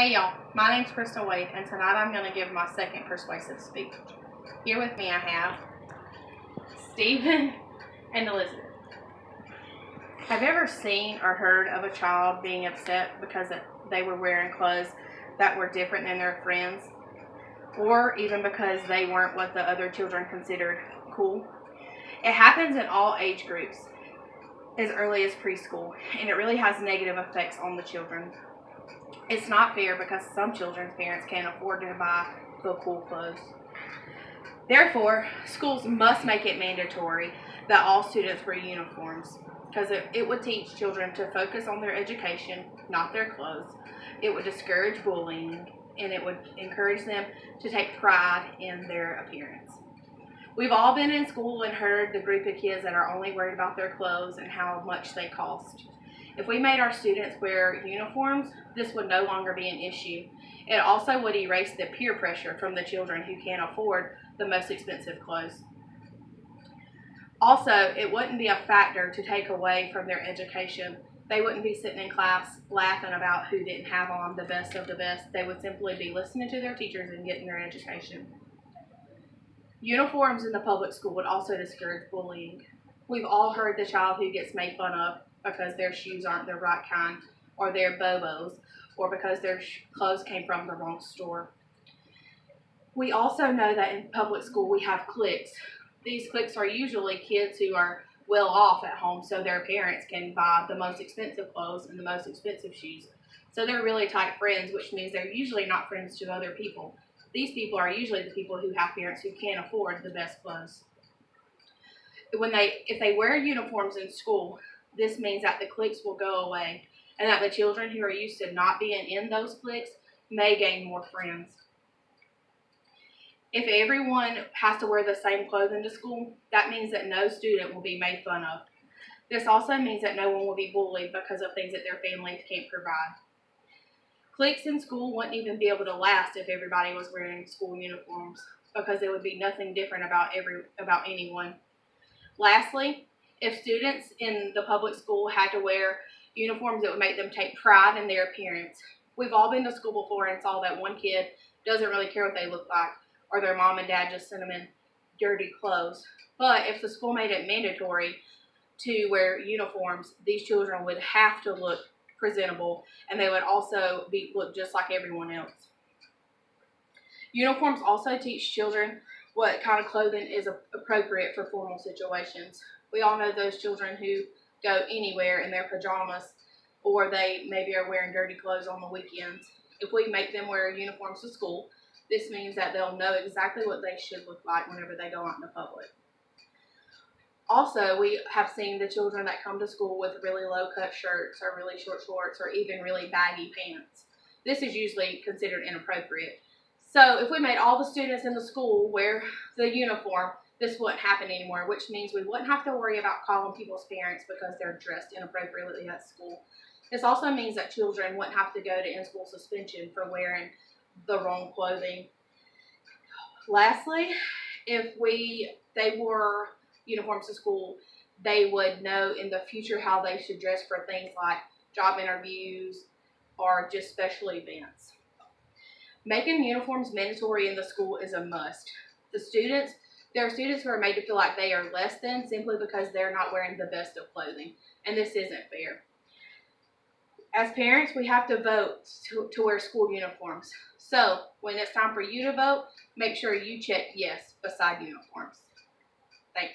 Hey y'all, my name's Crystal Wade, and tonight I'm going to give my second persuasive speech. Here with me I have Stephen and Elizabeth. Have you ever seen or heard of a child being upset because they were wearing clothes that were different than their friends? Or even because they weren't what the other children considered cool? It happens in all age groups, as early as preschool, and it really has negative effects on the children. It's not fair because some children's parents can't afford to buy the cool clothes. Therefore, schools must make it mandatory that all students wear uniforms because it would teach children to focus on their education, not their clothes. It would discourage bullying, and it would encourage them to take pride in their appearance. We've all been in school and heard the group of kids that are only worried about their clothes and how much they cost. If we made our students wear uniforms, this would no longer be an issue. It also would erase the peer pressure from the children who can't afford the most expensive clothes. Also, it wouldn't be a factor to take away from their education. They wouldn't be sitting in class laughing about who didn't have on the best of the best. They would simply be listening to their teachers and getting their education. Uniforms in the public school would also discourage bullying. We've all heard the child who gets made fun of because their shoes aren't the right kind, or they're Bobos, or because their clothes came from the wrong store. We also know that in public school we have cliques. These cliques are usually kids who are well off at home, so their parents can buy the most expensive clothes and the most expensive shoes. So they're really tight friends, which means they're usually not friends to other people. These people are usually the people who have parents who can't afford the best clothes. If they wear uniforms in school, this means that the cliques will go away and that the children who are used to not being in those cliques may gain more friends. If everyone has to wear the same clothing to school, that means that no student will be made fun of. This also means that no one will be bullied because of things that their families can't provide. Cliques in school wouldn't even be able to last if everybody was wearing school uniforms because there would be nothing different about anyone. Lastly, if students in the public school had to wear uniforms, it would make them take pride in their appearance. We've all been to school before and saw that one kid doesn't really care what they look like, or their mom and dad just sent them in dirty clothes. But if the school made it mandatory to wear uniforms, these children would have to look presentable, and they would also look just like everyone else. Uniforms also teach children what kind of clothing is appropriate for formal situations. We all know those children who go anywhere in their pajamas, or they maybe are wearing dirty clothes on the weekends. If we make them wear uniforms to school, this means that they'll know exactly what they should look like whenever they go out in the public. Also, we have seen the children that come to school with really low-cut shirts or really short shorts or even really baggy pants. This is usually considered inappropriate. So if we made all the students in the school wear the uniform, this wouldn't happen anymore, which means we wouldn't have to worry about calling people's parents because they're dressed inappropriately at school. This also means that children wouldn't have to go to in-school suspension for wearing the wrong clothing. Lastly, if they wore uniforms to school, they would know in the future how they should dress for things like job interviews or just special events. Making uniforms mandatory in the school is a must. There are students who are made to feel like they are less than simply because they're not wearing the best of clothing, and this isn't fair. As parents, we have to vote to wear school uniforms. So when it's time for you to vote, make sure you check yes beside uniforms. Thanks.